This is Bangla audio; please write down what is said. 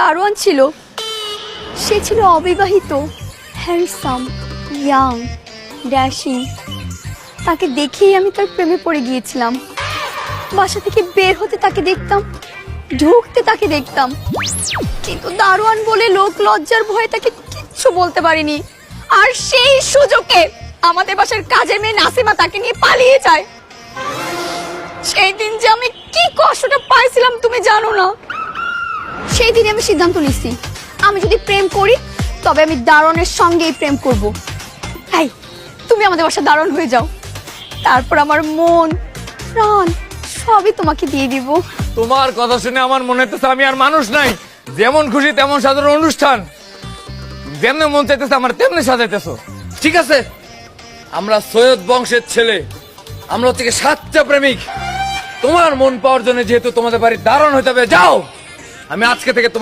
দারোয়ান ছিল, সে ছিল অবিবাহিত, হ্যান্ডসাম, ইয়াং, ড্যাশিং। তাকে দেখেই আমি তার প্রেমে পড়ে গিয়েছিলাম। বাসা থেকে বের হতে তাকে দেখতাম, ঢুকতে তাকে দেখতাম, কিন্তু দারোয়ান বলে লোক লজ্জার ভয়ে তাকে কিচ্ছু বলতে পারিনি। আর সেই সুযোগে আমাদের বাসার কাজের মেয়ে নাসিমা তাকে নিয়ে পালিয়ে যায়। সেই দিন যে আমি কি কষ্টটা পাইছিলাম তুমি জানো না। সেই দিনে আমি সিদ্ধান্ত নিছি, আমি যদি প্রেম করি তবে আমি দারোয়ানের সঙ্গেই প্রেম করব। এই তুমি আমাদের বাসার দারোয়ান হয়ে যাও, তারপর আমার মন প্রাণ সবই তোমাকে দিয়ে দিব। তোমার কথা শুনে আমার মনে হচ্ছে আমি আর মানুষ নাই। যেমন খুশি তেমন সাধারণ অনুষ্ঠান, যেমনি মন চাইতেছে আমার তেমনি সাজাইতেছো। ঠিক আছে, আমরা সৈয়দ বংশের ছেলে, আমরা হচ্ছে কি সাচ্চা প্রেমিক। তোমার মন পাওয়ার জন্য যেহেতু তোমাদের বাড়ির দারোয়ান হইতে হবে, যাও। আমি আজকে থেকে তোমার